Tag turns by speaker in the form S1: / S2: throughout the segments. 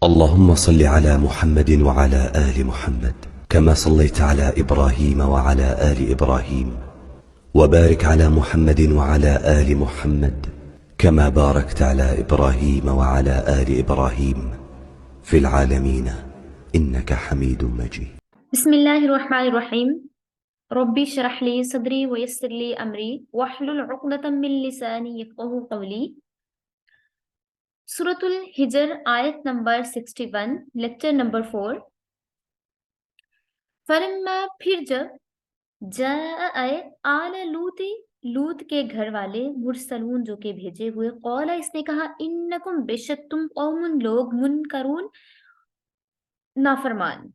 S1: اللهم صل على محمد وعلى آل محمد كما صليت على إبراهيم وعلى آل إبراهيم وبارك على محمد وعلى آل محمد كما باركت على إبراهيم وعلى آل إبراهيم في العالمين إنك حميد مجيد.
S2: بسم الله الرحمن الرحيم. ربي اشرح لي صدري ويسر لي أمري واحلل عقدة من لساني يفقهوا قولي. سورة الحجر آیت نمبر 61 لیکچر نمبر 4. فلما پھر جب جاء آئے آل لوط کے گھر والے مرسلون جو کہ بھیجے ہوئے قولا اس نے کہا انکم بے شک تم قوم لوگ منکرون نافرمان.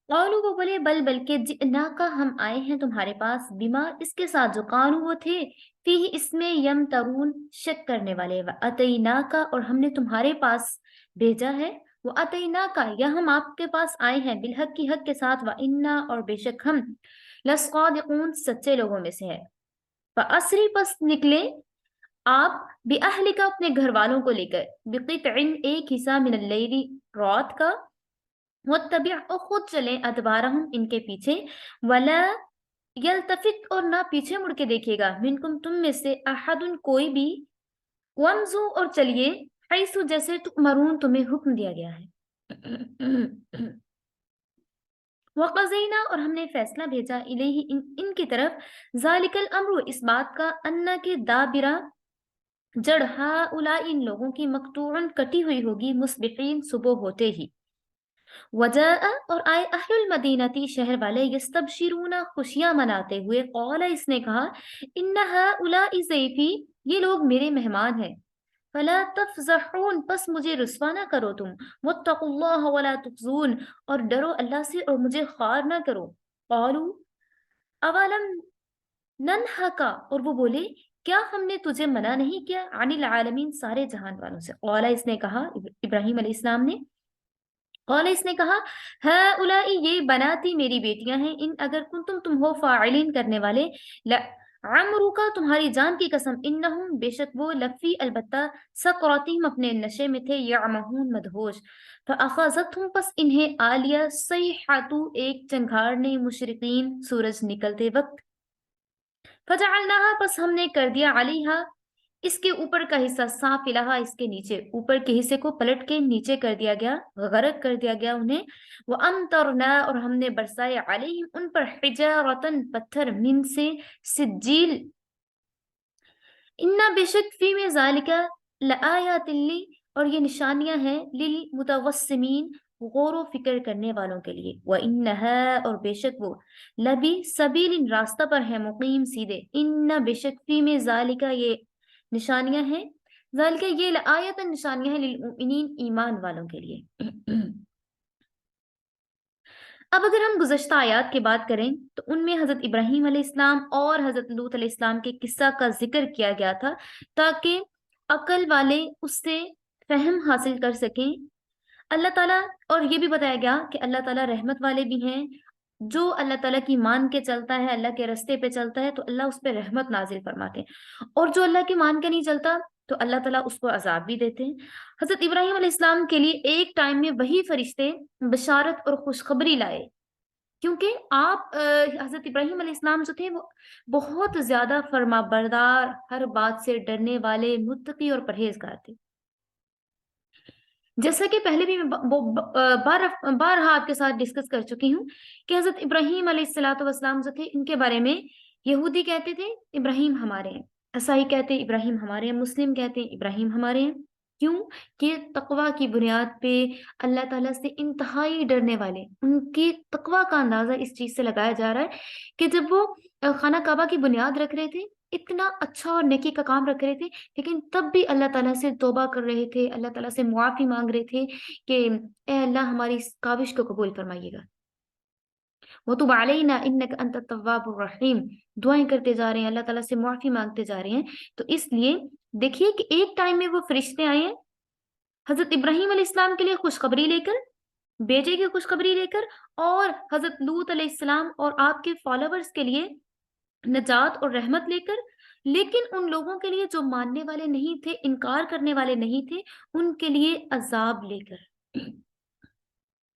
S2: قالوا وہ بولے بلکہ جئناک ہم آئے ہیں تمہارے پاس بما اس کے ساتھ جو قالوا وہ تھے فیہ اس میں یمترون شک کرنے والے واتیناک اور ہم نے تمہارے پاس بھیجا ہے واتیناک یا ہم آپ کے پاس آئے ہیں بالحق کی حق کے ساتھ وانا اور بے شک ہم لصادقون سچے لوگوں میں سے ہے. فاسری پس نکلے آپ باہلک اپنے گھر والوں کو لے کر بقطع ایک حصہ من اللیل رات کا واتبع اور خود چلیں ادبارہم ان کے پیچھے ولا یلتفت اور نہ پیچھے مڑ کے دیکھے گا منکم تم میں سے احد کوئی بھی وامزو اور چلیے حیث جیسے تؤمرون تمہیں حکم دیا گیا ہے. وقضینا اور ہم نے فیصلہ بھیجا الیہ ان کی طرف ذالک الامر اس بات کا انا کے دابرہ جڑ ہؤلاء ان لوگوں کی مقطوعن کٹی ہوئی ہوگی مصبحین صبح ہوتے ہی. وجاء اور آئے اہل المدینتی شہر والے یستبشرون خوشیاں مناتے ہوئے قال اس نے کہا ان ہؤلاء ضیفی یہ لوگ میرے مہمان ہیں فلا تفضحون پس مجھے رسوا نہ کرو تم واتقوا اللہ ولا تخزون اور ڈرو اللہ سے اور مجھے خوار نہ کرو. قالوا اولم ننہکا اور وہ بولے کیا ہم نے تجھے منع نہیں کیا عن العالمین سارے جہان والوں سے. قال اس نے کہا ابراہیم علیہ السلام نے قال اس نے کہا ہؤلاء یہ بناتی میری بیٹیاں ہیں ان اگر تم ہو فاعلین کرنے والے لعمرک تمہاری جان کی قسم انہم بے شک وہ لفی البتہ سکراتہم اپنے نشے میں تھے یعمہون مدہوش. فاخذتہم پس انہیں آلیا صیحۃ ایک چنگھاڑ نے مشرقین سورج نکلتے وقت فجعلناها پس ہم نے کر دیا علیہا اس کے اوپر کا حصہ سافلہا اس کے نیچے اوپر کے حصے کو پلٹ کے نیچے کر دیا گیا غرق کر دیا گیا انہیں. وامطرنا اور ہم نے برسائے علیہم ان پر حجارتن پتھر من سے سجیل انا بے شک فی میں ذالک لآیات لی اور یہ نشانیاں ہیں للمتوسمین غور و فکر کرنے والوں کے لیے. وَإِنَّهَا اور بے شک وہ لبی سبیل راستہ پر ہے مقیم سیدھے. ان بے شک فی میں ذالک یہ نشانیاں ہیں ذالک یہ لآیت نشانیاں ہیں للمؤمنین ایمان والوں کے لیے. اب اگر ہم گزشتہ آیات کی بات کریں تو ان میں حضرت ابراہیم علیہ السلام اور حضرت لوط علیہ السلام کے قصہ کا ذکر کیا گیا تھا تاکہ عقل والے اس سے فہم حاصل کر سکیں. اللہ تعالیٰ اور یہ بھی بتایا گیا کہ اللہ تعالیٰ رحمت والے بھی ہیں جو اللہ تعالیٰ کی مان کے چلتا ہے اللہ کے رستے پہ چلتا ہے تو اللہ اس پہ رحمت نازل فرماتے ہیں اور جو اللہ کی مان کے نہیں چلتا تو اللہ تعالیٰ اس کو عذاب بھی دیتے ہیں. حضرت ابراہیم علیہ السلام کے لیے ایک ٹائم میں وہی فرشتے بشارت اور خوشخبری لائے کیونکہ آپ حضرت ابراہیم علیہ السلام جو تھے وہ بہت زیادہ فرما بردار ہر بات سے ڈرنے والے متقی اور پرہیزگار تھے. جیسا کہ پہلے بھی میں بارہا آپ کے ساتھ ڈسکس کر چکی ہوں کہ حضرت ابراہیم علیہ السلام جو تھے ان کے بارے میں یہودی کہتے تھے ابراہیم ہمارے ہیں, عیسائی کہتے ہیں ابراہیم ہمارے ہیں, مسلم کہتے ہیں ابراہیم ہمارے ہیں. کیوں کہ تقوی کی بنیاد پہ اللہ تعالیٰ سے انتہائی ڈرنے والے ان کی تقوی کا اندازہ اس چیز سے لگایا جا رہا ہے کہ جب وہ خانہ کعبہ کی بنیاد رکھ رہے تھے اتنا اچھا اور نیکی کا کام رکھ رہے تھے لیکن تب بھی اللہ تعالیٰ سے توبہ کر رہے تھے, اللہ تعالیٰ سے معافی مانگ رہے تھے کہ اے اللہ ہماری اس کاوش کو قبول فرمائیے گا. وَتُبْ عَلَيْنَا إِنَّكَ أَنْتَ التَّوَّابُ الرَّحِيمُ دعائیں کرتے جا رہے ہیں, اللہ تعالیٰ سے معافی مانگتے جا رہے ہیں. تو اس لیے دیکھیے کہ ایک ٹائم میں وہ فرشتے آئے ہیں حضرت ابراہیم علیہ السلام کے لیے خوشخبری لے کر, بیٹے کی خوشخبری لے کر, اور حضرت لوط علیہ السلام اور آپ کے فالوورز کے لیے نجات اور رحمت لے کر, لیکن ان لوگوں کے لیے جو ماننے والے نہیں تھے, انکار کرنے والے نہیں تھے, ان کے لیے عذاب لے کر.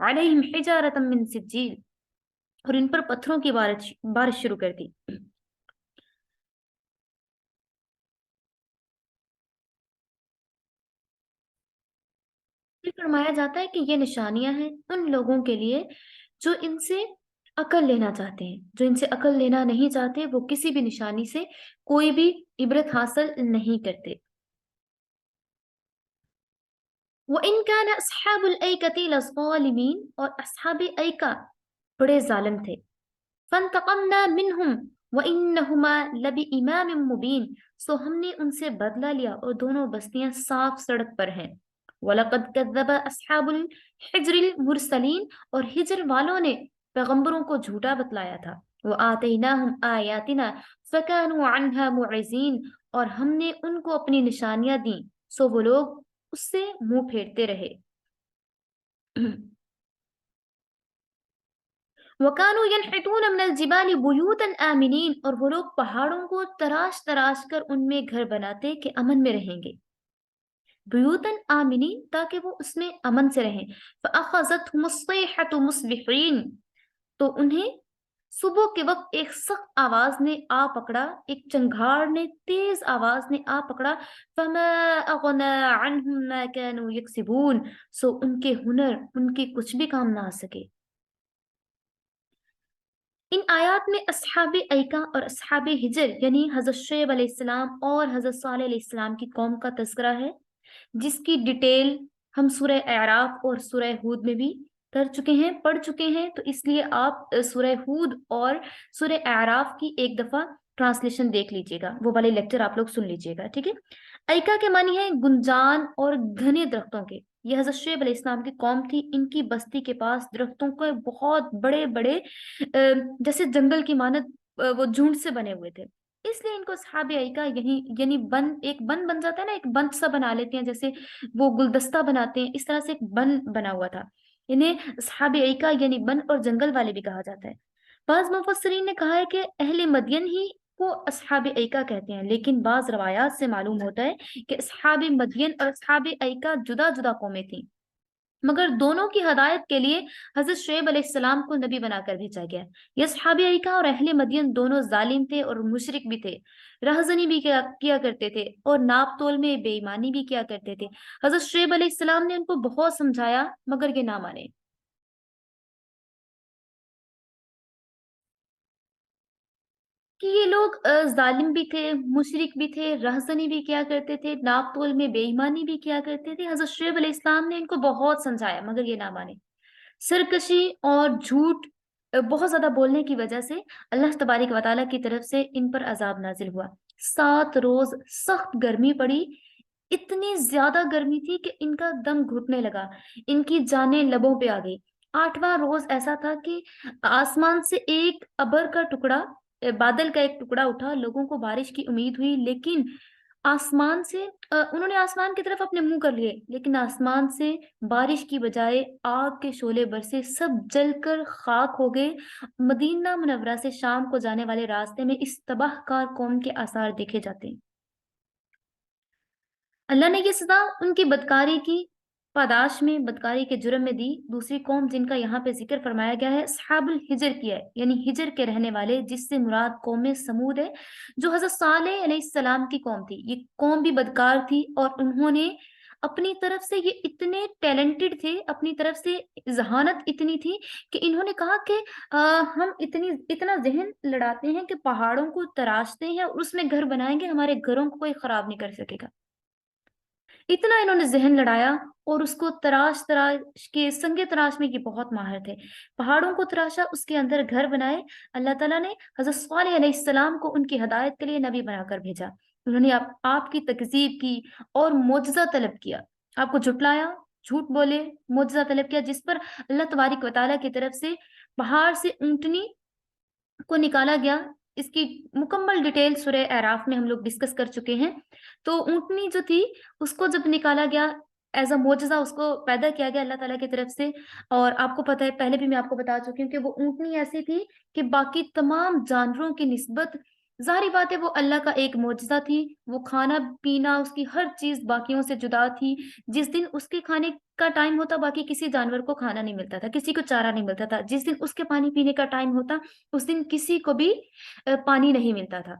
S2: علیہم حجارۃ من سجیل، اور ان پر پتھروں کی بارش شروع کر دی۔ پھر فرمایا جاتا ہے کہ یہ نشانیاں ہیں ان لوگوں کے لیے جو ان سے عقل لینا چاہتے ہیں، جو ان سے عقل لینا نہیں چاہتے وہ کسی بھی نشانی سے کوئی بھی عبرت حاصل نہیں کرتے۔ وَإِن كَانَ أَصْحَابُ الْأَيْكَةِ لَظَالِمِينَ، اور اصحاب ایکا بڑے ظالم تھے۔ فَانْتَقَمْنَا مِنْهُمْ وَإِنَّهُمَا لَبِإِمَامٍ مُبِينٍ، سو ہم نے ان سے بدلہ لیا اور دونوں بستیاں صاف سڑک پر ہیں۔ وَلَقَدْ كَذَّبَ أَصْحَابُ الْحِجْرِ الْمُرْسَلِينَ، اور ہجر والوں نے پیغمبروں کو جھوٹا بتلایا تھا۔ وَآتَيْنَاهُمْ آيَاتِنَا فَكَانُوا عَنْهَا مُعْرِضِينَ، اور ہم نے ان کو اپنی نشانیاں دیں سو وہ لوگ اس سے منہ پھیرتے رہے۔ وَكَانُوا يَنْحِتُونَ مِنَ الْجِبَالِ بُيُوتًا آمِنِينَ، اور وہ لوگ پہاڑوں کو تراش تراش کر ان میں گھر بناتے کہ امن میں رہیں گے۔ بیوتن آمنین، تاکہ وہ اس میں امن سے رہیں۔ فَأَخَذَتْهُمُ الصَّيْحَةُ مُصْبِحِينَ، تو انہیں صبح کے وقت ایک سخت آواز نے آ پکڑا، ایک چنگھاڑ نے تیز آواز نے آ پکڑا۔ فَمَا أَغْنَى عَنْهُمْ مَا كَانُوا يَكْسِبُونَ، سو ان کے ہنر ان کے کچھ بھی کام نہ آ سکے۔ ان آیات میں اصحاب ایکا اور اصحاب ہجر یعنی حضرت شعیب علیہ السلام اور حضرت صالح علیہ السلام کی قوم کا تذکرہ ہے، جس کی ڈیٹیل ہم سورہ اعراف اور سورہ ہود میں بھی کر چکے ہیں، پڑھ چکے ہیں، تو اس لیے آپ سورہ ہود اور سورہ اعراف کی ایک دفعہ ٹرانسلیشن دیکھ لیجیے گا، وہ والے لیکچر آپ لوگ سن لیجیے گا، ٹھیک ہے۔ ایکا کے معنی ہے گنجان اور گھنے درختوں کے۔ یہ حضرت شعیب علیہ السلام کی قوم تھی، ان کی بستی کے پاس درختوں کے بہت بڑے بڑے جیسے جنگل کی مانند وہ جھونڈ سے بنے ہوئے تھے، اس لیے ان کو اصحاب ایکا یعنی بن، ایک بن بن جاتا ہے نا، ایک بن سا بنا لیتے ہیں، جیسے وہ گلدستہ بناتے ہیں، اس طرح سے ایک بن بنا ہوا تھا۔ انہیں اصحاب ایکا یعنی بن اور جنگل والے بھی کہا جاتا ہے۔ بعض مفسرین نے کہا ہے کہ اہل مدین ہی کو اصحاب ایکا کہتے ہیں، لیکن بعض روایات سے معلوم ہوتا ہے کہ اصحاب مدین اور اصحاب ایکا جدا جدا قومیں تھیں، مگر دونوں کی ہدایت کے لیے حضرت شعیب علیہ السلام کو نبی بنا کر بھیجا گیا۔ یہ اصحاب ایکا اور اہل مدین دونوں ظالم تھے اور مشرک بھی تھے، رہزنی بھی کیا کرتے تھے اور ناپ تول میں بے ایمانی بھی کیا کرتے تھے۔ حضرت شعیب علیہ السلام نے ان کو بہت سمجھایا مگر یہ نہ مانے۔ کہ یہ لوگ ظالم بھی تھے، مشرک بھی تھے، رہزنی بھی کیا کرتے تھے، ناپ تول میں بے ایمانی بھی کیا کرتے تھے۔ حضرت شعیب علیہ السلام نے ان کو بہت سمجھایا مگر یہ نہ مانے۔ سرکشی اور جھوٹ بہت زیادہ بولنے کی وجہ سے اللہ تبارک و تعالیٰ کی طرف سے ان پر عذاب نازل ہوا۔ 7 روز سخت گرمی پڑی، اتنی زیادہ گرمی تھی کہ ان کا دم گھٹنے لگا، ان کی جانیں لبوں پہ آ گئی۔ 8واں روز ایسا تھا کہ آسمان سے ایک ابر کا ٹکڑا، بادل کا ایک ٹکڑا اٹھا، لوگوں کو بارش کی امید ہوئی، لیکن آسمان سے انہوں نے آسمان کی طرف اپنے منہ کر لیے، لیکن آسمان سے بارش کی بجائے آگ کے شعلے برسے، سب جل کر خاک ہو گئے۔ مدینہ منورہ سے شام کو جانے والے راستے میں اس تباہ کار قوم کے آثار دیکھے جاتے ہیں۔ اللہ نے یہ سزا ان کی بدکاری کی پاداش میں، بدکاری کے جرم میں دی۔ دوسری قوم جن کا یہاں پہ ذکر فرمایا گیا ہے اصحاب الحجر کی ہے، یعنی ہجر کے رہنے والے، جس سے مراد قوم سمود ہے، جو حضرت صالح علیہ السلام کی قوم تھی۔ یہ قوم بھی بدکار تھی اور انہوں نے اپنی طرف سے، یہ اتنے ٹیلنٹڈ تھے، اپنی طرف سے ذہانت اتنی تھی کہ انہوں نے کہا کہ ہم اتنا ذہن لڑاتے ہیں کہ پہاڑوں کو تراشتے ہیں اور اس میں گھر بنائیں گے، ہمارے گھروں کو کوئی خراب نہیں کر سکے گا۔ اتنا انہوں نے ذہن لڑایا اور اس کو تراش تراش کے سنگے تراش میں یہ بہت ماہر تھے، پہاڑوں کو تراشا، اس کے اندر گھر بنائے۔ اللہ تعالیٰ نے حضرت صالح علیہ السلام کو ان کی ہدایت کے لیے نبی بنا کر بھیجا، انہوں نے آپ کی تکذیب کی اور معجزہ طلب کیا، آپ کو جھٹلایا، جھوٹ بولے، معجزہ طلب کیا، جس پر اللہ تبارک و تعالیٰ کی طرف سے پہاڑ سے اونٹنی کو نکالا گیا۔ اس کی مکمل ڈیٹیل سورہ اعراف میں ہم لوگ ڈسکس کر چکے ہیں۔ تو اونٹنی جو تھی اس کو جب نکالا گیا ایز اے معجزہ، اس کو پیدا کیا گیا اللہ تعالیٰ کی طرف سے، اور آپ کو پتہ ہے پہلے بھی میں آپ کو بتا چکی ہوں کہ وہ اونٹنی ایسی تھی کہ باقی تمام جانوروں کی نسبت، ظاہری بات ہے وہ اللہ کا ایک معجزہ تھی، وہ کھانا پینا اس کی ہر چیز باقیوں سے جدا تھی۔ جس دن اس کے کھانے کا ٹائم ہوتا باقی کسی جانور کو کھانا نہیں ملتا تھا، کسی کو چارہ نہیں ملتا تھا. جس دن اس کے پانی پینے کا ٹائم ہوتا اس دن کسی کو بھی پانی نہیں ملتا تھا.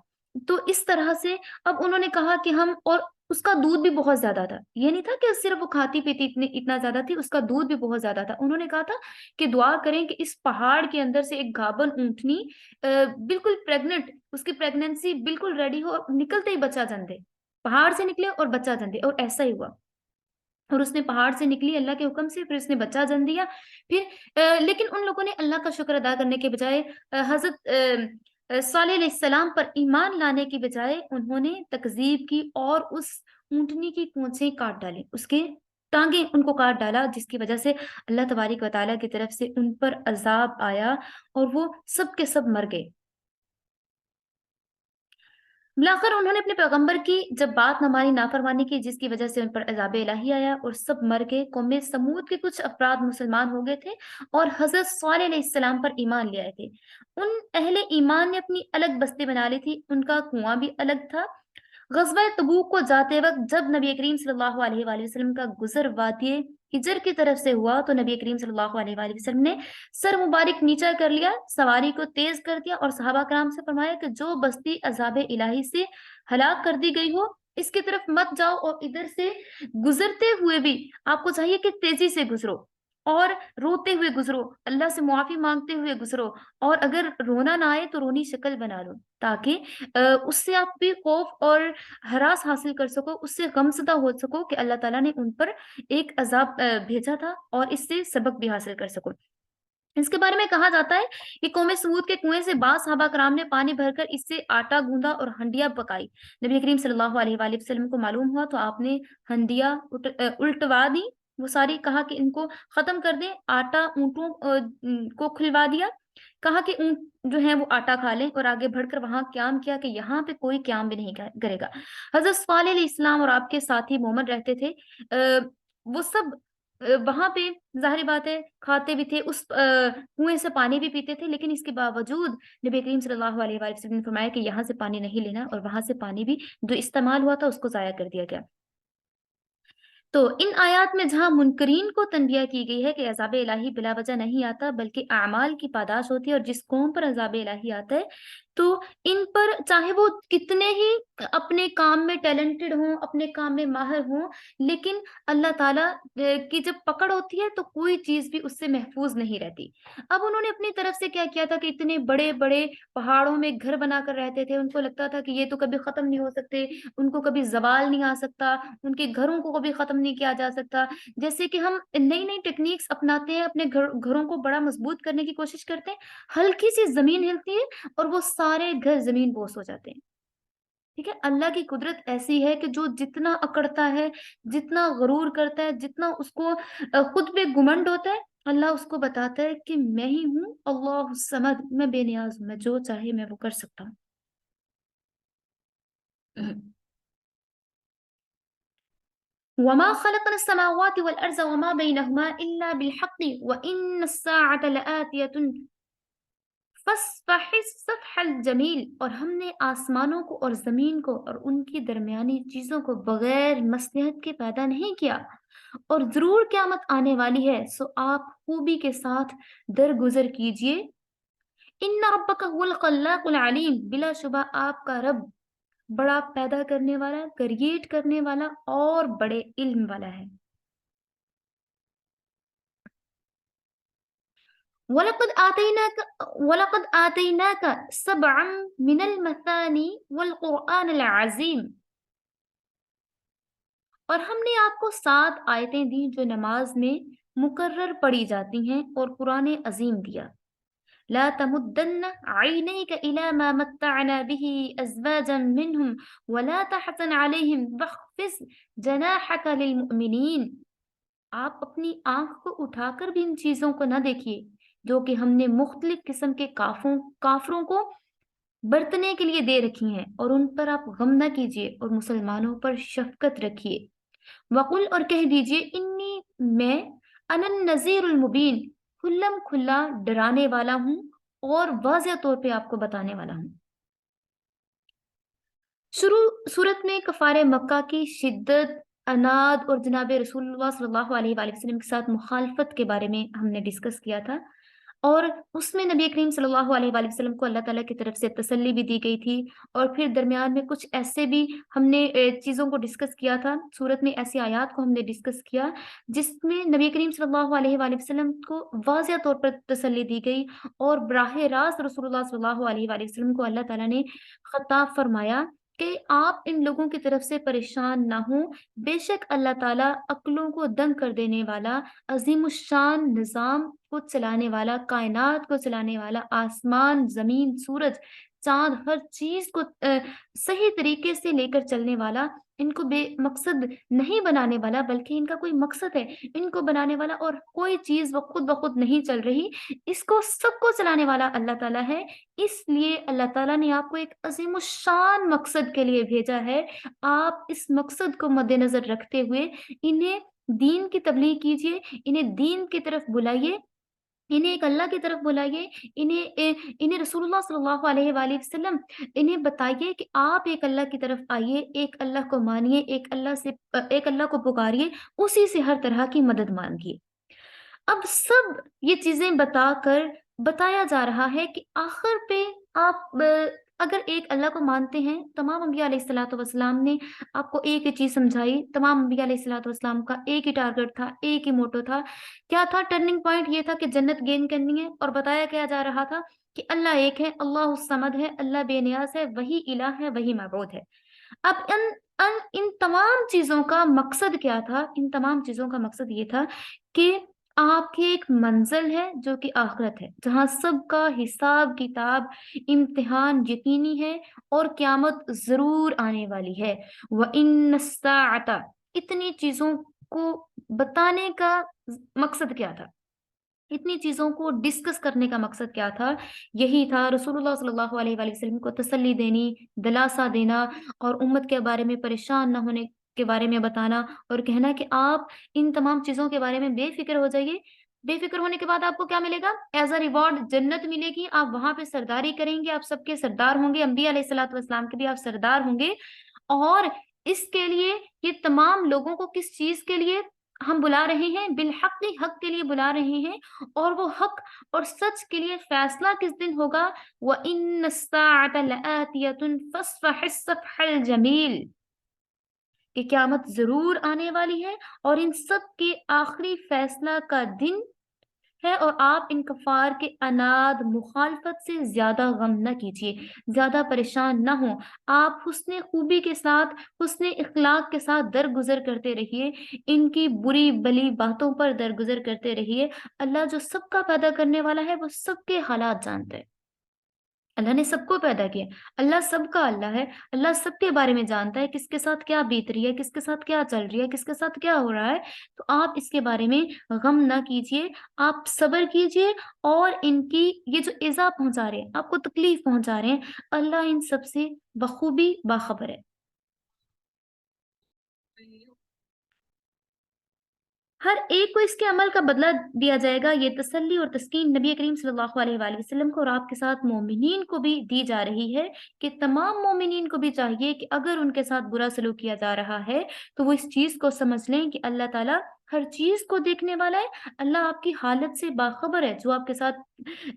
S2: تو اس طرح سے اب انہوں نے کہا کہ ہم، اور اس کا دودھ بھی بہت زیادہ تھا، یہ نہیں تھا کہ صرف وہ کھاتی پیتی اتنا زیادہ تھی، اس کا دودھ بھی بہت زیادہ تھا. انہوں نے کہا تھا کہ دعا کریں کہ اس پہاڑ کے اندر سے ایک گابن اونٹنی بالکل پریگننٹ، اس کی پریگننسی بالکل ریڈی ہو اور نکلتے ہی بچہ جن دے، پہاڑ سے نکلے اور بچہ جن دے. اور ایسا ہی ہوا، اور اس نے پہاڑ سے نکلی اللہ کے حکم سے، پھر اس نے بچہ جن دیا. پھر لیکن ان لوگوں نے اللہ کا شکر ادا کرنے کے بجائے حضرت صالح علیہ السلام پر ایمان لانے کی بجائے انہوں نے تکذیب کی اور اس اونٹنی کی پونچھیں کاٹ ڈالی، اس کے ٹانگیں ان کو کاٹ ڈالا، جس کی وجہ سے اللہ تبارک و تعالیٰ کی طرف سے ان پر عذاب آیا اور وہ سب کے سب مر گئے. بلاخر انہوں نے اپنے پیغمبر کی جب بات نہ مانی، نافرمانی کی، جس کی وجہ سے ان پر عذاب الہی آیا اور سب مر گئے. قوم سمود کے کچھ افراد مسلمان ہو گئے تھے اور حضرت صالح علیہ السلام پر ایمان لے آئے تھے. ان اہل ایمان نے اپنی الگ بستی بنا لی تھی، ان کا کنواں بھی الگ تھا. غزوہ تبوک کو جاتے وقت جب نبی کریم صلی اللہ علیہ وآلہ وسلم کا گزر وادی ہجر کی طرف سے ہوا تو نبی کریم صلی اللہ علیہ وآلہ وسلم نے سر مبارک نیچا کر لیا، سواری کو تیز کر دیا اور صحابہ کرام سے فرمایا کہ جو بستی عذاب الہی سے ہلاک کر دی گئی ہو اس کی طرف مت جاؤ، اور ادھر سے گزرتے ہوئے بھی آپ کو چاہیے کہ تیزی سے گزرو اور روتے ہوئے گزرو، اللہ سے معافی مانگتے ہوئے گزرو، اور اگر رونا نہ آئے تو رونی شکل بنا لو تاکہ اس سے آپ بھی خوف اور ہراس حاصل کر سکو، اس سے غمزدہ ہو سکو کہ اللہ تعالیٰ نے ان پر ایک عذاب بھیجا تھا اور اس سے سبق بھی حاصل کر سکو. اس کے بارے میں کہا جاتا ہے کہ قوم سمود کے کنویں سے بعض صحابہ کرام نے پانی بھر کر اس سے آٹا گوندا اور ہنڈیاں پکائی. نبی کریم صلی اللہ علیہ وآلہ وسلم کو معلوم ہوا تو آپ نے ہنڈیاں الٹوا دی، وہ ساری، کہا کہ ان کو ختم کر دیں. آٹا اونٹوں کو کھلوا دیا، کہا کہ اونٹ جو ہیں وہ آٹا کھا لیں، اور آگے بڑھ کر وہاں قیام کیا کہ یہاں پہ کوئی قیام بھی نہیں کرے گا. حضرت صالح علیہ السلام اور آپ کے ساتھی مومن رہتے تھے، وہ سب وہاں پہ ظاہری بات ہے کھاتے بھی تھے، اس کنویں سے پانی بھی پیتے تھے، لیکن اس کے باوجود نبی کریم صلی اللہ علیہ وآلہ وسلم نے فرمایا کہ یہاں سے پانی نہیں لینا، اور وہاں سے پانی بھی جو استعمال ہوا تھا اس کو ضائع کر دیا گیا. تو ان آیات میں جہاں منکرین کو تنبیہ کی گئی ہے کہ عذاب الہی بلا وجہ نہیں آتا بلکہ اعمال کی پاداش ہوتی ہے، اور جس قوم پر عذاب الہی آتا ہے تو ان پر چاہے وہ کتنے ہی اپنے کام میں ٹیلنٹڈ ہوں، اپنے کام میں ماہر ہوں، لیکن اللہ تعالیٰ کی جب پکڑ ہوتی ہے تو کوئی چیز بھی اس سے محفوظ نہیں رہتی. اب انہوں نے اپنی طرف سے کیا کیا تھا کہ اتنے بڑے بڑے پہاڑوں میں گھر بنا کر رہتے تھے، ان کو لگتا تھا کہ یہ تو کبھی ختم نہیں ہو سکتے، ان کو کبھی زوال نہیں آ سکتا، ان کے گھروں کو کبھی ختم نہیں کیا جا سکتا. جیسے کہ ہم نئی نئی ٹیکنیکس اپناتے ہیں، اپنے گھروں کو بڑا مضبوط کرنے کی کوشش کرتے ہیں، ہلکی سی زمین ہلتی ہے اور وہ سارے گھر زمین بوس ہو جاتے ہیں. ٹھیک ہے، اللہ کی قدرت ایسی ہے کہ جو جتنا اکڑتا ہے، جتنا غرور کرتا ہے، جتنا اس کو خود پہ گمنڈ ہوتا ہے، اللہ اس کو بتاتا ہے کہ میں ہی ہوں اللہ الصمد، میں بے نیاز ہوں، میں جو چاہے میں وہ کر سکتا ہوں. وما خلقنا السماوات والأرض وما بينهما إلا بالحق وإن الساعة لآتية فاصفح الصفح الجمیل، اور ہم نے آسمانوں کو اور زمین کو اور ان کی درمیانی چیزوں کو بغیر مصلحت کے پیدا نہیں کیا، اور ضرور قیامت آنے والی ہے، سو آپ خوبی کے ساتھ درگزر کیجئے. ان ربک هو الخلاق العلیم، بلا شبہ آپ کا رب بڑا پیدا کرنے والا، کریٹ کرنے والا اور بڑے علم والا ہے. وَلَقَدْ آتَيْنَاكَ سَبْعًا مِنَ الْمَثَانِي وَالْقُرْآنِ الْعَظِيمِ، اور ہم نے آپ کو 7 آیتیں دی جو نماز میں مقرر پڑھی جاتی ہیں، اور قرآن عظیم دیا. لا تمدن عینیک الی ما متعنا به ازواجا منهم ولا تحزن علیہم واخفض جناحک للمؤمنین، آپ اپنی آنکھ کو اٹھا کر بھی ان چیزوں کو نہ دیکھیے جو کہ ہم نے مختلف قسم کے کافروں کو برتنے کے لیے دے رکھی ہیں، اور ان پر آپ غم نہ کیجیے اور مسلمانوں پر شفقت رکھیے. وقل، اور کہہ دیجیے، انی میں انا النذیر المبین، کھلم کھلا ڈرانے والا ہوں اور واضح طور پہ آپ کو بتانے والا ہوں. شروع صورت میں کفار مکہ کی شدت اناد اور جناب رسول اللہ صلی اللہ علیہ وآلہ وسلم کے ساتھ مخالفت کے بارے میں ہم نے ڈسکس کیا تھا، اور اس میں نبی کریم صلی اللہ علیہ وآلہ وسلم کو اللہ تعالیٰ کی طرف سے تسلی بھی دی گئی تھی، اور پھر درمیان میں کچھ ایسے بھی ہم نے چیزوں کو ڈسکس کیا تھا، صورت میں ایسی آیات کو ہم نے ڈسکس کیا جس میں نبی کریم صلی اللہ علیہ وآلہ وسلم کو واضح طور پر تسلی دی گئی، اور براہ راست رسول اللہ صلی اللہ علیہ وآلہ وسلم کو اللہ تعالیٰ نے خطاب فرمایا کہ آپ ان لوگوں کی طرف سے پریشان نہ ہوں، بے شک اللہ تعالیٰ عقلوں کو دنگ کر دینے والا، عظیم الشان نظام کو چلانے والا، کائنات کو چلانے والا، آسمان، زمین، سورج، چاند، ہر چیز کو صحیح طریقے سے لے کر چلنے والا، ان کو بے مقصد نہیں بنانے والا بلکہ ان کا کوئی مقصد ہے ان کو بنانے والا، اور کوئی چیز وہ خود بخود نہیں چل رہی، اس کو سب کو چلانے والا اللہ تعالیٰ ہے۔ اس لیے اللہ تعالیٰ نے آپ کو ایک عظیم الشان مقصد کے لیے بھیجا ہے، آپ اس مقصد کو مد نظر رکھتے ہوئے انہیں دین کی تبلیغ کیجیے، انہیں دین کی طرف بلائیے، انہیں ایک اللہ کی طرف بلائیے، انہیں رسول اللہ صلی اللہ علیہ وآلہ وسلم انہیں بتائیے کہ آپ ایک اللہ کی طرف آئیے، ایک اللہ کو مانیے، ایک اللہ کو پکاریے، اسی سے ہر طرح کی مدد مانگیے۔ اب سب یہ چیزیں بتا کر بتایا جا رہا ہے کہ آخر پہ آپ اگر ایک اللہ کو مانتے ہیں، تمام انبیاء علیہ الصلوۃ والسلام نے آپ کو ایک ہی چیز سمجھائی، تمام انبیاء علیہ الصلوۃ والسلام کا ایک ہی ٹارگٹ تھا، ایک ہی موٹو تھا، کیا تھا؟ ٹرننگ پوائنٹ یہ تھا کہ جنت گین کرنی ہے، اور بتایا کیا جا رہا تھا کہ اللہ ایک ہے، اللہ الصمد ہے، اللہ بے نیاز ہے، وہی الہ ہے، وہی معبود ہے۔ اب ان تمام چیزوں کا مقصد کیا تھا؟ ان تمام چیزوں کا مقصد یہ تھا کہ آپ کی ایک منزل ہے جو کہ آخرت ہے، جہاں سب کا حساب کتاب، امتحان یقینی ہے، اور قیامت ضرور آنے والی ہے۔ وَإِنَّ السَّاعَةَ، اتنی چیزوں کو بتانے کا مقصد کیا تھا؟ اتنی چیزوں کو ڈسکس کرنے کا مقصد کیا تھا؟ یہی تھا رسول اللہ صلی اللہ علیہ وآلہ وسلم کو تسلی دینی، دلاسا دینا، اور امت کے بارے میں پریشان نہ ہونے کے بارے میں بتانا، اور کہنا کہ آپ ان تمام چیزوں کے بارے میں بے فکر ہو جائیے۔ بے فکر ہونے کے بعد آپ کو کیا ملے گا؟ ایز اے ریوارڈ جنت ملے گی، آپ وہاں پہ سرداری کریں گے، آپ سب کے سردار ہوں گے، انبیاء علیہ الصلوۃ والسلام کے بھی آپ سردار ہوں گے۔ اور اس کے لیے یہ تمام لوگوں کو کس چیز کے لیے ہم بلا رہے ہیں؟ بالحق، حق کے لیے بلا رہے ہیں، اور وہ حق اور سچ کے لیے فیصلہ کس دن ہوگا؟ وَإِنَّ السَّاعَةَ لَآتِيَةٌ فَاصْفَحِ الصَّفْحَ الْجَمِيلَ، کہ قیامت ضرور آنے والی ہے، اور ان سب کے آخری فیصلہ کا دن ہے، اور آپ ان کفار کے اناد مخالفت سے زیادہ غم نہ کیجیے، زیادہ پریشان نہ ہوں، آپ حسن خوبی کے ساتھ، حسن اخلاق کے ساتھ درگزر کرتے رہیے، ان کی بری بلی باتوں پر درگزر کرتے رہیے۔ اللہ جو سب کا پیدا کرنے والا ہے، وہ سب کے حالات جانتا ہے، اللہ نے سب کو پیدا کیا، اللہ سب کا اللہ ہے، اللہ سب کے بارے میں جانتا ہے، کس کے ساتھ کیا بیت رہی ہے، کس کے ساتھ کیا چل رہی ہے، کس کے ساتھ کیا ہو رہا ہے۔ تو آپ اس کے بارے میں غم نہ کیجیے، آپ صبر کیجیے، اور ان کی یہ جو ایذا پہنچا رہے ہیں، آپ کو تکلیف پہنچا رہے ہیں، اللہ ان سب سے بخوبی باخبر ہے۔ ہر ایک کو اس کے عمل کا بدلہ دیا جائے گا، یہ تسلی اور تسکین نبی کریم صلی اللہ علیہ وآلہ وسلم کو اور آپ کے ساتھ مومنین کو بھی دی جا رہی ہے، کہ تمام مومنین کو بھی چاہیے کہ اگر ان کے ساتھ برا سلوک کیا جا رہا ہے تو وہ اس چیز کو سمجھ لیں کہ اللہ تعالیٰ ہر چیز کو دیکھنے والا ہے، اللہ آپ کی حالت سے باخبر ہے، جو آپ کے ساتھ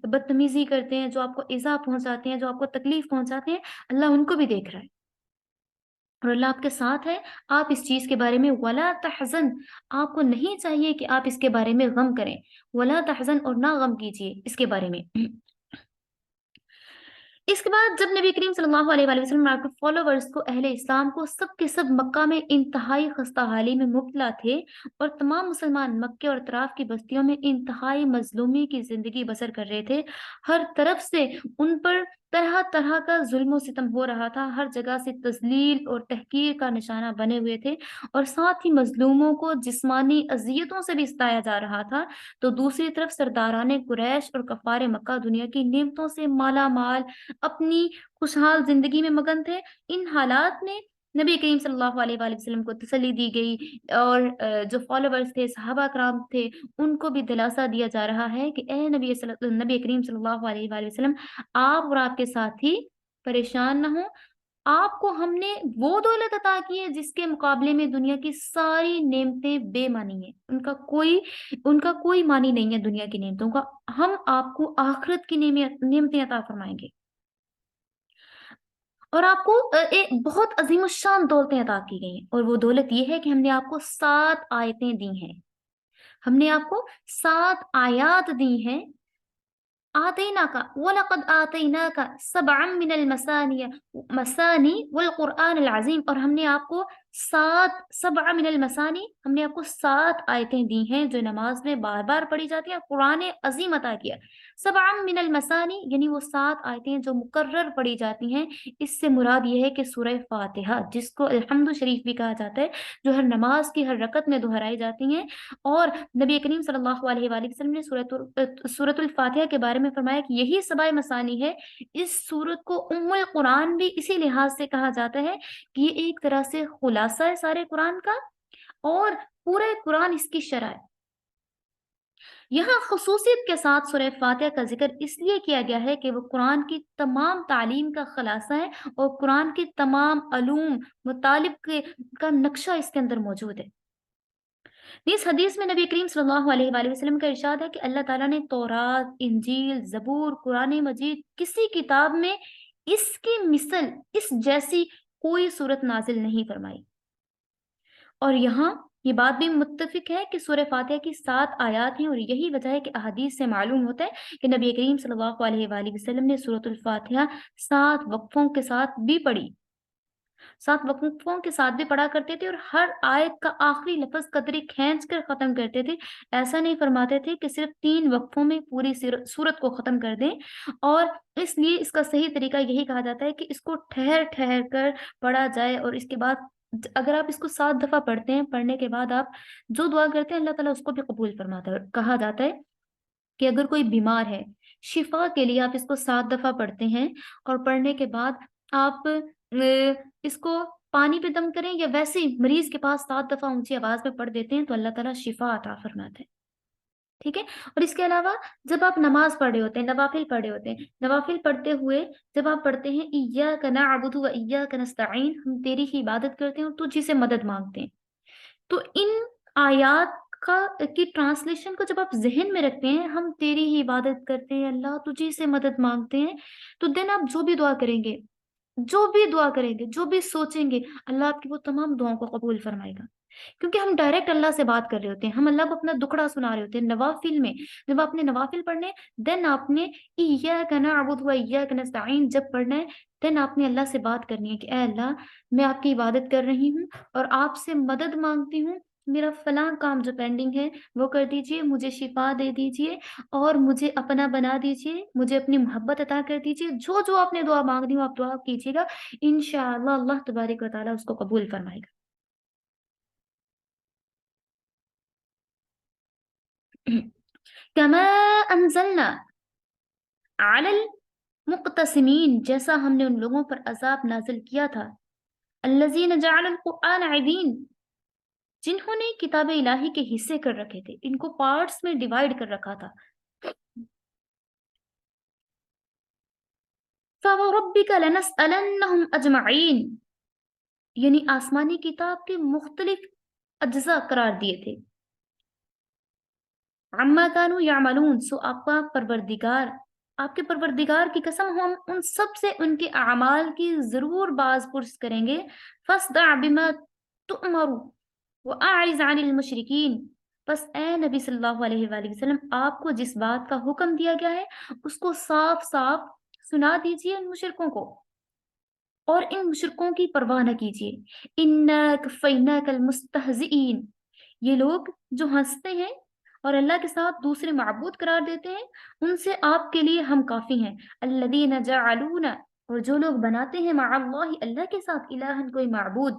S2: بدتمیزی کرتے ہیں، جو آپ کو ایذا پہنچاتے ہیں، جو آپ کو تکلیف پہنچاتے ہیں، اللہ ان کو بھی دیکھ رہا ہے، اور اللہ آپ کے ساتھ ہے۔ آپ اس چیز کے بارے میں ولا تحزن، آپ کو نہیں چاہیے کہ آپ اس کے بارے میں غم کریں، ولا تحزن، اور نہ غم کیجیے اس کے بارے میں۔ اس کے بعد جب نبی کریم صلی اللہ علیہ وآلہ وسلم آپ کے فالوورز کو، اہل اسلام کو، سب کے سب مکہ میں انتہائی خستہ حالی میں مبتلا تھے، اور تمام مسلمان مکے اور اطراف کی بستیوں میں انتہائی مظلومی کی زندگی بسر کر رہے تھے، ہر طرف سے ان پر طرح طرح کا ظلم و ستم ہو رہا تھا، ہر جگہ سے تذلیل اور تحقیر کا نشانہ بنے ہوئے تھے، اور ساتھ ہی مظلوموں کو جسمانی اذیتوں سے بھی ستایا جا رہا تھا، تو دوسری طرف سرداران قریش اور کفار مکہ دنیا کی نعمتوں سے مالا مال، اپنی خوشحال زندگی میں مگن تھے۔ ان حالات میں نبی کریم صلی اللہ علیہ وآلہ وسلم کو تسلی دی گئی، اور جو فالوورز تھے، صحابہ کرام تھے، ان کو بھی دلاسا دیا جا رہا ہے کہ اے نبی کریم صلی اللہ علیہ وآلہ وسلم، آپ اور آپ کے ساتھی پریشان نہ ہوں، آپ کو ہم نے وہ دولت عطا کی ہے جس کے مقابلے میں دنیا کی ساری نعمتیں بے معنی ہیں، ان کا کوئی معنی نہیں ہے دنیا کی نعمتوں کا۔ ہم آپ کو آخرت کی نعمتیں عطا فرمائیں گے، اور آپ کو ایک بہت عظیم الشان دولتیں عطا کی گئی ہیں، اور وہ دولت یہ ہے کہ ہم نے آپ کو 7 آیتیں دی ہیں، ہم نے آپ کو 7 آیات دی ہیں۔ آتیناک وَلَقَدْ آتَيْنَاكَ سَبْعًا مِنَ المثانی والقرآن العظیم، اور ہم نے آپ کو 7 من المثانی، ہم نے آپ کو 7 آیتیں دی ہیں جو نماز میں بار بار پڑھی جاتی ہیں، قرآن عظیم عطا کیا۔ 7 من المثانی یعنی وہ 7 آیتیں جو مقرر پڑھی جاتی ہیں۔ اس سے مراد یہ ہے کہ سورہ فاتحہ، جس کو الحمد شریف بھی کہا جاتا ہے، جو ہر نماز کی ہر رکعت میں دہرائی جاتی ہیں، اور نبی کریم صلی اللہ علیہ وآلہ وسلم نے سورۃ الفاتحہ کے بارے میں فرمایا کہ یہی 7 مثانی ہے۔ اس سورت کو ام القرآن بھی اسی لحاظ سے کہا جاتا ہے کہ یہ ایک طرح سے خلاصہ ہے سارے قرآن کا، اور پورے قرآن اس کی شرح ہے۔ یہاں خصوصیت کے ساتھ سورہ فاتحہ کا ذکر اس لیے کیا گیا ہے کہ وہ قرآن کی تمام تعلیم کا خلاصہ ہے، اور قرآن کی تمام علوم مطالب کا نقشہ اس کے اندر موجود ہے۔ اس حدیث میں نبی کریم صلی اللہ علیہ وآلہ وسلم کا ارشاد ہے کہ اللہ تعالیٰ نے تورات، انجیل، زبور، قرآن مجید، کسی کتاب میں اس کی مثل، اس جیسی کوئی صورت نازل نہیں فرمائی۔ اور یہاں یہ بات بھی متفق ہے کہ سورہ فاتحہ کی 7 آیات ہیں، اور یہی وجہ ہے کہ احادیث سے معلوم ہوتا ہے کہ نبی کریم صلی اللہ علیہ وآلہ وسلم نے سورۃ الفاتحہ 7 وقفوں کے ساتھ بھی پڑھی، 7 وقفوں کے ساتھ بھی پڑھا کرتے تھے، اور ہر آیت کا آخری لفظ قدرے کھینچ کر ختم کرتے تھے۔ ایسا نہیں فرماتے تھے کہ صرف 3 وقفوں میں پوری سورت کو ختم کر دیں، اور اس لیے اس کا صحیح طریقہ یہی کہا جاتا ہے کہ اس کو ٹھہر ٹھہر کر پڑھا جائے، اور اس کے بعد اگر آپ اس کو 7 دفعہ پڑھتے ہیں، پڑھنے کے بعد آپ جو دعا کرتے ہیں اللہ تعالیٰ اس کو بھی قبول فرماتا ہے۔ کہا جاتا ہے کہ اگر کوئی بیمار ہے، شفا کے لیے آپ اس کو 7 دفعہ پڑھتے ہیں، اور پڑھنے کے بعد آپ اس کو پانی پہ دم کریں، یا ویسے ہی مریض کے پاس 7 دفعہ اونچی آواز میں پڑھ دیتے ہیں، تو اللہ تعالیٰ شفا عطا فرماتے ہیں۔ ٹھیک ہے، اور اس کے علاوہ جب آپ نماز پڑھ رہے ہوتے ہیں، نوافل پڑھ رہے ہوتے ہیں، نوافل پڑھتے ہوئے جب آپ پڑھتے ہیں ایاک نعبد و ایاک نستعین، ہم تیری ہی عبادت کرتے ہیں اور تجھی سے مدد مانگتے ہیں، تو ان آیات کی ٹرانسلیشن کو جب آپ ذہن میں رکھتے ہیں، ہم تیری ہی عبادت کرتے ہیں اللہ، تجھی سے مدد مانگتے ہیں، تو دن آپ جو بھی دعا کریں گے، جو بھی دعا کریں گے، جو بھی سوچیں گے، اللہ آپ کی وہ تمام دعاؤں کو قبول فرمائے گا، کیونکہ ہم ڈائریکٹ اللہ سے بات کر رہے ہوتے ہیں، ہم اللہ کو اپنا دکھڑا سنا رہے ہوتے ہیں نوافل میں۔ جب آپ نے نوافل پڑھنے، دین آپ نے ایاک نعبد و ایاک نستعین جب پڑھنا ہے، دین آپ نے اللہ سے بات کرنی ہے کہ اے اللہ، میں آپ کی عبادت کر رہی ہوں اور آپ سے مدد مانگتی ہوں، میرا فلاں کام جو پینڈنگ ہے وہ کر دیجئے، مجھے شفا دے دیجئے، اور مجھے اپنا بنا دیجئے، مجھے اپنی محبت عطا کر دیجئے۔ جو جو آپ نے دعا مانگنی ہو آپ دعا کیجئے گا، انشاءاللہ اللہ تبارک و تعالیٰ اس کو قبول فرمائے گا۔ کما انزلنا علی المقتسمین، جیسا ہم نے ان لوگوں پر عذاب نازل کیا تھا، الذین جعلوا القرآن عضین، جنہوں نے کتاب الہی کے حصے کر رکھے تھے، ان کو پارٹس میں ڈیوائیڈ کر رکھا تھا۔ فَوَرَبِّكَ لَنَسْأَلَنَّهُمْ أَجْمَعِينَ، یعنی آسمانی کتاب کے مختلف اجزاء قرار دیے تھے۔ عَمَّا كَانُوا يَعْمَلُونَ، سو آپ کے پروردگار کی قسم، ہم ان سب سے ان کے اعمال کی ضرور باز پرس کریں گے۔ فَاصْدَعْ بِمَا تُؤْمَرُ وَأَعْرِضْ عَنِ الْمُشْرِكِينَ، بس اے نبی صلی اللہ علیہ وآلہ وسلم، آپ کو جس بات کا حکم دیا گیا ہے اس کو صاف صاف سنا دیجئے ان مشرکوں کو، اور ان مشرکوں کی پرواہ نہ کیجیے۔ اِنَّا كَفَّيْنَاكَ الْمُسْتَهْزِئِينَ، یہ لوگ جو ہنستے ہیں اور اللہ کے ساتھ دوسرے معبود قرار دیتے ہیں، ان سے آپ کے لیے ہم کافی ہیں۔ الَّذِينَ جَعَلُونَ، اور جو لوگ بناتے ہیں مع اللہ، اللہ کے ساتھ الہن کوئی معبود،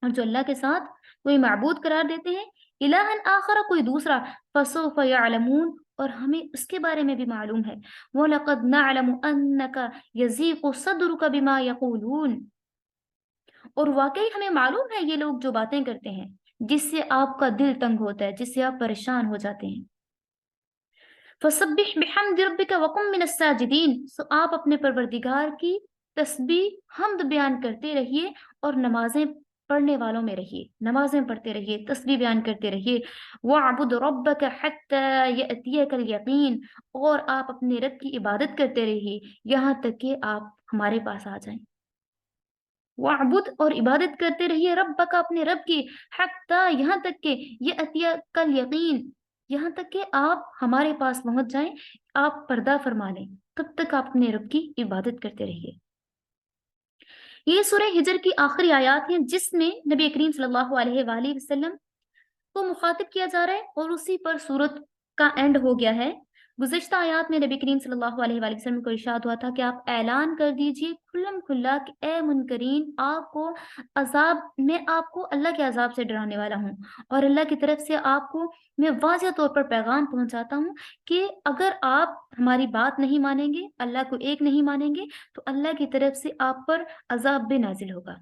S2: اور جو اللہ کے ساتھ کوئی معبود قرار دیتے ہیں، الہن آخر کوئی دوسرا، فسوف يعلمون، اور ہمیں اس کے بارے میں بھی معلوم ہے۔ وَلَقَدْ نَعْلَمُ أَنَّكَ يَضِيقُ صَدْرُكَ بِمَا يَقُولُونَ، اور واقعی ہمیں معلوم ہے یہ لوگ جو باتیں کرتے ہیں جس سے آپ کا دل تنگ ہوتا ہے، جس سے آپ پریشان ہو جاتے ہیں۔ فَسَبِّحْ بِحَمْدِ رَبِّكَ وَكُن مِّنَ السَّاجِدِينَ، سو آپ اپنے پروردگار کی تسبیح حمد بیان کرتے رہیے اور نمازیں پڑھنے والوں میں رہیے، نمازیں پڑھتے رہیے، تسبیح بیان کرتے رہیے۔ وَاعْبُدْ رَبَّكَ حَتَّى يَأْتِيَكَ الْيَقِينُ، اور آپ اپنے رب کی عبادت کرتے رہیے یہاں تک کہ آپ ہمارے پاس آ جائیں۔ وَاعْبُدْ، اور عبادت کرتے رہیے، ربک، اپنے رب کی، حتی، یہاں تک کہ یأتیک الیقین، یہاں تک کہ آپ ہمارے پاس پہنچ جائیں، آپ پردہ فرما لیں، تب تک آپ اپنے رب کی عبادت کرتے رہیے۔ یہ سورہ ہجر کی آخری آیات ہیں جس میں نبی کریم صلی اللہ علیہ وآلہ وسلم کو مخاطب کیا جا رہا ہے اور اسی پر سورت کا اینڈ ہو گیا ہے۔ گزشتہ آیات میں نبی کریم صلی اللہ علیہ وآلہ وسلم کو ارشاد ہوا تھا کہ آپ اعلان کر دیجئے کھلم کھلا کہ اے منکرین، میں آپ کو اللہ کے عذاب سے ڈرانے والا ہوں، اور اللہ کی طرف سے آپ کو میں واضح طور پر پیغام پہنچاتا ہوں کہ اگر آپ ہماری بات نہیں مانیں گے، اللہ کو ایک نہیں مانیں گے، تو اللہ کی طرف سے آپ پر عذاب بھی نازل ہوگا۔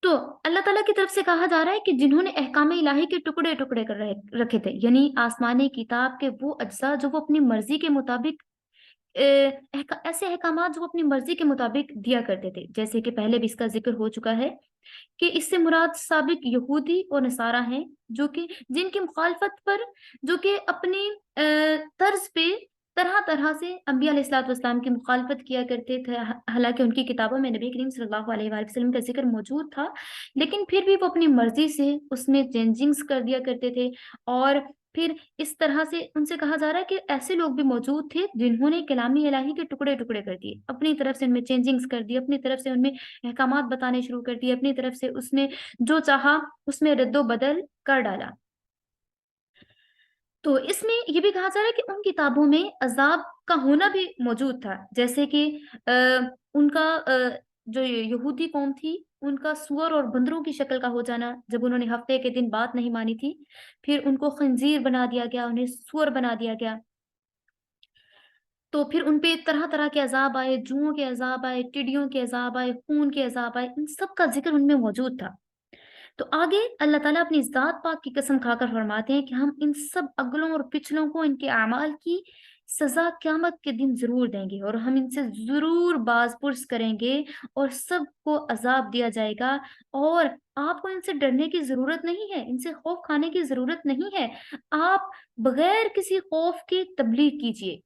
S2: تو اللہ تعالیٰ کی طرف سے کہا جا رہا ہے کہ جنہوں نے احکام الہی کے ٹکڑے ٹکڑے کر رکھے تھے، یعنی آسمانی کتاب کے وہ اجزاء جو وہ اپنی مرضی کے مطابق ایسے احکامات جو وہ اپنی مرضی کے مطابق دیا کرتے تھے، جیسے کہ پہلے بھی اس کا ذکر ہو چکا ہے کہ اس سے مراد سابق یہودی اور نصارہ ہیں، جو کہ جن کی مخالفت پر، جو کہ اپنی طرز پہ طرح طرح سے انبیاء علیہ الصلوۃ والسلام کی مخالفت کیا کرتے تھے، حالانکہ ان کی کتابوں میں نبی کریم صلی اللہ علیہ وآلہ وسلم کا ذکر موجود تھا، لیکن پھر بھی وہ اپنی مرضی سے اس میں چینجنگز کر دیا کرتے تھے۔ اور پھر اس طرح سے ان سے کہا جا رہا ہے کہ ایسے لوگ بھی موجود تھے جنہوں نے کلام الہی کے ٹکڑے ٹکڑے کر دیے، اپنی طرف سے ان میں چینجنگز کر دی، اپنی طرف سے ان میں احکامات بتانے شروع کر دیے، اپنی طرف سے اس میں جو چاہا اس میں رد و بدل کر ڈالا۔ تو اس میں یہ بھی کہا جا رہا ہے کہ ان کتابوں میں عذاب کا ہونا بھی موجود تھا، جیسے کہ ان کا جو یہودی قوم تھی ان کا سور اور بندروں کی شکل کا ہو جانا، جب انہوں نے ہفتے کے دن بات نہیں مانی تھی، پھر ان کو خنزیر بنا دیا گیا، انہیں سور بنا دیا گیا، تو پھر ان پہ طرح طرح کے عذاب آئے، جوؤں کے عذاب آئے، ٹڈیوں کے عذاب آئے، خون کے عذاب آئے، ان سب کا ذکر ان میں موجود تھا۔ تو آگے اللہ تعالیٰ اپنی ذات پاک کی قسم کھا کر فرماتے ہیں کہ ہم ان سب اگلوں اور پچھلوں کو ان کے اعمال کی سزا قیامت کے دن ضرور دیں گے، اور ہم ان سے ضرور باز پرس کریں گے، اور سب کو عذاب دیا جائے گا، اور آپ کو ان سے ڈرنے کی ضرورت نہیں ہے، ان سے خوف کھانے کی ضرورت نہیں ہے۔ آپ بغیر کسی خوف کے تبلیغ کیجئے،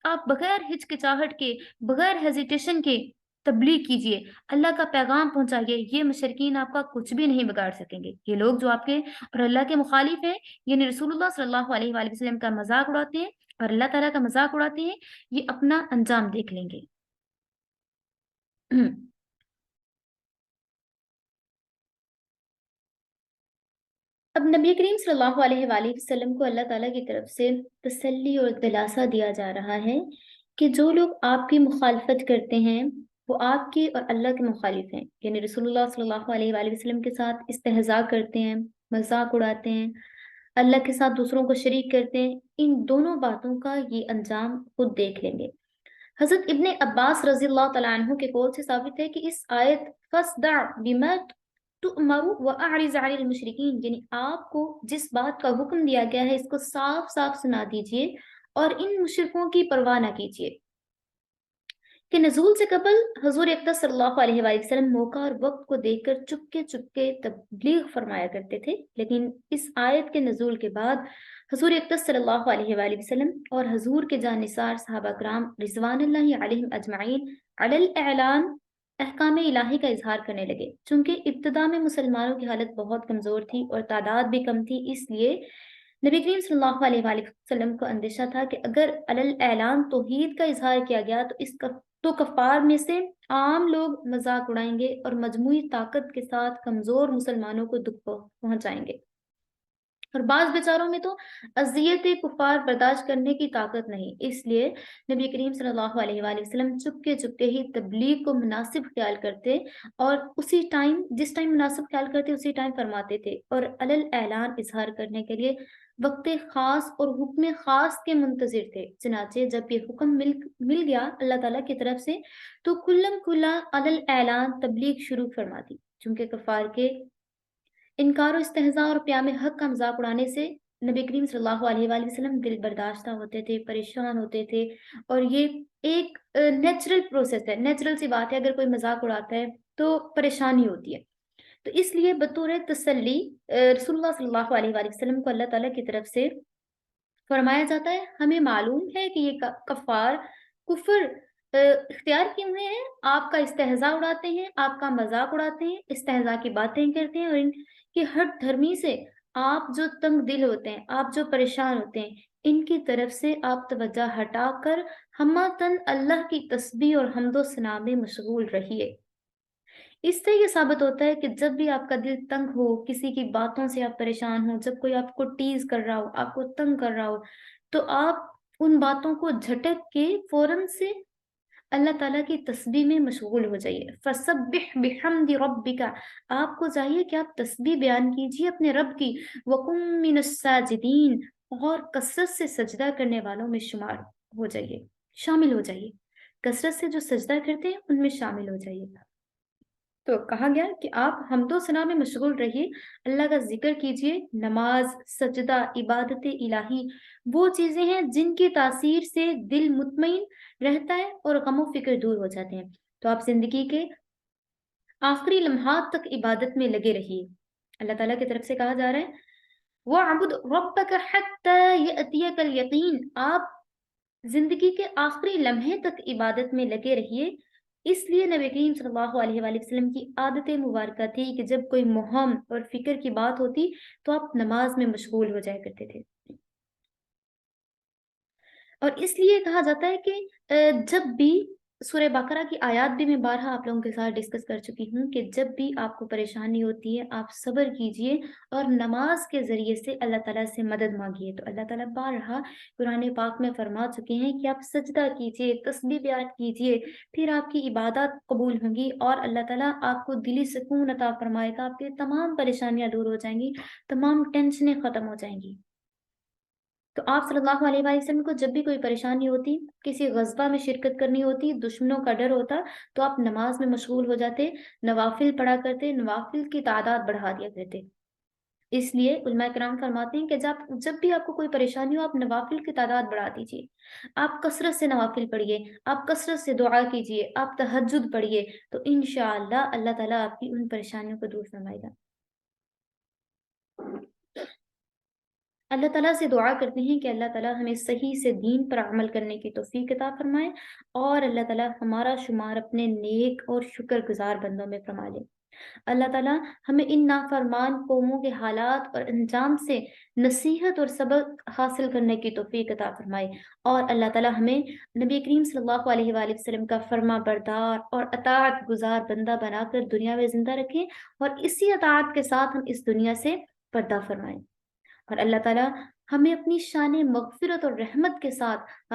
S2: آپ بغیر ہچکچاہٹ کے، بغیر ہیزیٹیشن کے تبلیغ کیجئے، اللہ کا پیغام پہنچائیے، یہ مشرکین آپ کا کچھ بھی نہیں بگاڑ سکیں گے۔ یہ لوگ جو آپ کے اور اللہ کے مخالف ہیں، یعنی رسول اللہ صلی اللہ علیہ وآلہ وسلم کا مذاق اڑاتے ہیں اور اللہ تعالیٰ کا مذاق اڑاتے ہیں، یہ اپنا انجام دیکھ لیں گے۔ اب نبی کریم صلی اللہ علیہ وآلہ وسلم کو اللہ تعالیٰ کی طرف سے تسلی اور دلاسا دیا جا رہا ہے کہ جو لوگ آپ کی مخالفت کرتے ہیں وہ آپ کے اور اللہ کے مخالف ہیں، یعنی رسول اللہ صلی اللہ علیہ وآلہ وسلم کے ساتھ استہزاء کرتے ہیں، مذاق اڑاتے ہیں، اللہ کے ساتھ دوسروں کو شریک کرتے ہیں، ان دونوں باتوں کا یہ انجام خود دیکھ لیں گے۔ حضرت ابن عباس رضی اللہ تعالیٰ عنہ کے قول سے ثابت ہے کہ اس آیت فَاصْدَعْ بِمَا تُؤْمَرُ وَأَعْرِضْ عَنِ الْمُشْرِكِينَ، یعنی آپ کو جس بات کا حکم دیا گیا ہے اس کو صاف صاف سنا دیجئے اور ان مشرکوں کی پرواہ نہ کیجئے۔ کہ نزول سے قبل حضور اقدس صلی اللہ علیہ وآلہ وسلم موقع اور وقت کو دیکھ کر چپکے تبلیغ فرمایا کرتے تھے، لیکن اس آیت کے نزول کے بعد حضور اقدس صلی اللہ علیہ وآلہ وسلم اور حضور کے جانثار صحابہ کرام رضوان اللہ علیہم اجمعین علی الاعلان احکام الہی کا اظہار کرنے لگے۔ چونکہ ابتدا میں مسلمانوں کی حالت بہت کمزور تھی اور تعداد بھی کم تھی، اس لیے نبی کریم صلی اللہ علیہ وآلہ وسلم کو اندیشہ تھا کہ اگر علی الاعلان توحید کا اظہار کیا گیا تو کفار میں سے عام لوگ مذاق اڑائیں گے اور مجموعی طاقت کے ساتھ کمزور مسلمانوں کو دکھ پہنچائیں گے، اور بعض بیچاروں میں تو اذیت کفار برداشت کرنے کی طاقت نہیں۔ اس لیے نبی کریم صلی اللہ علیہ وآلہ وسلم چپکے ہی تبلیغ کو مناسب خیال کرتے، اور جس ٹائم مناسب خیال کرتے اسی ٹائم فرماتے تھے، اور علی الاعلان اظہار کرنے کے لیے وقت خاص اور حکم خاص کے منتظر تھے۔ چنانچہ جب یہ حکم مل گیا اللہ تعالیٰ کی طرف سے تو کلم کلا علی الاعلان تبلیغ شروع فرما دی، چونکہ کفار کے انکار و استہزاء اور قیام حق کا مذاق اڑانے سے نبی کریم صلی اللہ علیہ وآلہ وسلم دل برداشتہ ہوتے تھے، پریشان ہوتے تھے، اور یہ ایک نیچرل پروسیس ہے، نیچرل سی بات ہے، اگر کوئی مذاق اڑاتا ہے تو پریشانی ہوتی ہے۔ تو اس لیے بطور تسلی رسول اللہ صلی اللہ علیہ وآلہ وسلم کو اللہ تعالیٰ کی طرف سے فرمایا جاتا ہے، ہمیں معلوم ہے کہ یہ کفار کفر اختیار کیے ہوئے ہیں، آپ کا استہزاء اڑاتے ہیں، آپ کا مذاق اڑاتے ہیں، استہزاء کی باتیں کرتے ہیں، اور ان کی ہٹ دھرمی سے آپ جو تنگ دل ہوتے ہیں، آپ جو پریشان ہوتے ہیں، ان کی طرف سے آپ توجہ ہٹا کر ہمتاً اللہ کی تسبیح اور حمد و ثنا میں مشغول رہیے۔ اس سے یہ ثابت ہوتا ہے کہ جب بھی آپ کا دل تنگ ہو، کسی کی باتوں سے آپ پریشان ہو، جب کوئی آپ کو ٹیز کر رہا ہو، آپ کو تنگ کر رہا ہو، تو آپ ان باتوں کو جھٹک کے فوراً سے اللہ تعالیٰ کی تسبیح میں مشغول ہو جائیے۔ فَسَبِّحْ بِحَمْدِ رَبِّكَ، آپ کو چاہیے کہ آپ تسبیح بیان کیجیے اپنے رب کی، وَقُم مِّنَ السَّاجِدِينَ، اور کثرت سے سجدہ کرنے والوں میں شمار ہو جائیے، شامل ہو جائیے، کثرت سے جو سجدہ کرتے ہیں ان میں شامل ہو جائیے۔ تو کہا گیا کہ آپ حمد و ثنا میں مشغول رہیے، اللہ کا ذکر کیجیے، نماز، سجدہ، عبادت الہی وہ چیزیں ہیں جن کی تاثیر سے دل مطمئن رہتا ہے اور غم و فکر دور ہو جاتے ہیں۔ تو آپ زندگی کے آخری لمحات تک عبادت میں لگے رہیے۔ اللہ تعالیٰ کی طرف سے کہا جا رہا ہے وَاعْبُدْ رَبَّكَ حَتَّى يَأْتِيَكَ الْيَقِينُ، آپ زندگی کے آخری لمحے تک عبادت میں لگے رہیے۔ اس لیے نبی کریم صلی اللہ علیہ وآلہ وسلم کی عادت مبارکہ تھی کہ جب کوئی مہم اور فکر کی بات ہوتی تو آپ نماز میں مشغول ہو جایا کرتے تھے۔ اور اس لیے کہا جاتا ہے کہ جب بھی سورہ بقرہ کی آیات بھی میں بارہا آپ لوگوں کے ساتھ ڈسکس کر چکی ہوں کہ جب بھی آپ کو پریشانی ہوتی ہے آپ صبر کیجئے اور نماز کے ذریعے سے اللہ تعالیٰ سے مدد مانگیے۔ تو اللہ تعالیٰ بارہا قرآن پاک میں فرما چکے ہیں کہ آپ سجدہ کیجئے، تسبیح بیان کیجئے، پھر آپ کی عبادات قبول ہوں گی اور اللہ تعالیٰ آپ کو دلی سکون عطا فرمائے گا، آپ کی تمام پریشانیاں دور ہو جائیں گی، تمام ٹینشنیں ختم ہو جائیں گی۔ تو آپ صلی اللہ علیہ وآلہ وسلم کو جب بھی کوئی پریشانی ہوتی، کسی غزوہ میں شرکت کرنی ہوتی، دشمنوں کا ڈر ہوتا، تو آپ نماز میں مشغول ہو جاتے، نوافل پڑھا کرتے، نوافل کی تعداد بڑھا دیا کرتے۔ اس لیے علماء کرام فرماتے ہیں کہ جب بھی آپ کو کوئی پریشانی ہو آپ نوافل کی تعداد بڑھا دیجیے، آپ کثرت سے نوافل پڑھیے، آپ کثرت سے دعا کیجیے، آپ تہجد پڑھیے، تو انشاءاللہ اللہ تعالیٰ آپ کی ان پریشانیوں کو دور فرمائے گا۔ اللہ تعالیٰ سے دعا کرتے ہیں کہ اللہ تعالیٰ ہمیں صحیح سے دین پر عمل کرنے کی توفیق عطا فرمائے اور اللہ تعالیٰ ہمارا شمار اپنے نیک اور شکر گزار بندوں میں فرما لے۔ اللہ تعالیٰ ہمیں ان نافرمان قوموں کے حالات اور انجام سے نصیحت اور سبق حاصل کرنے کی توفیق عطا فرمائے، اور اللہ تعالیٰ ہمیں نبی کریم صلی اللہ علیہ وآلہ وسلم کا فرما بردار اور اطاعت گزار بندہ بنا کر دنیا میں زندہ رکھیں، اور اسی اطاعت کے ساتھ ہم اس دنیا سے پردہ فرمائیں، اور اللہ تعالیٰ ہمیں اپنی شان مغفرت اور رحمت کے ساتھ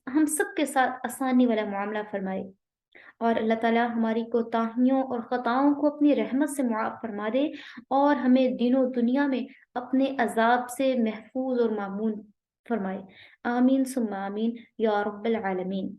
S2: ہم سب کے ساتھ آسانی والا معاملہ فرمائے، اور اللہ تعالیٰ ہماری کوتاہیوں اور خطاؤں کو اپنی رحمت سے معاف فرما دے اور ہمیں دین و دنیا میں اپنے عذاب سے محفوظ اور معمون فرمائے۔ آمین ثم آمین یا رب العالمین۔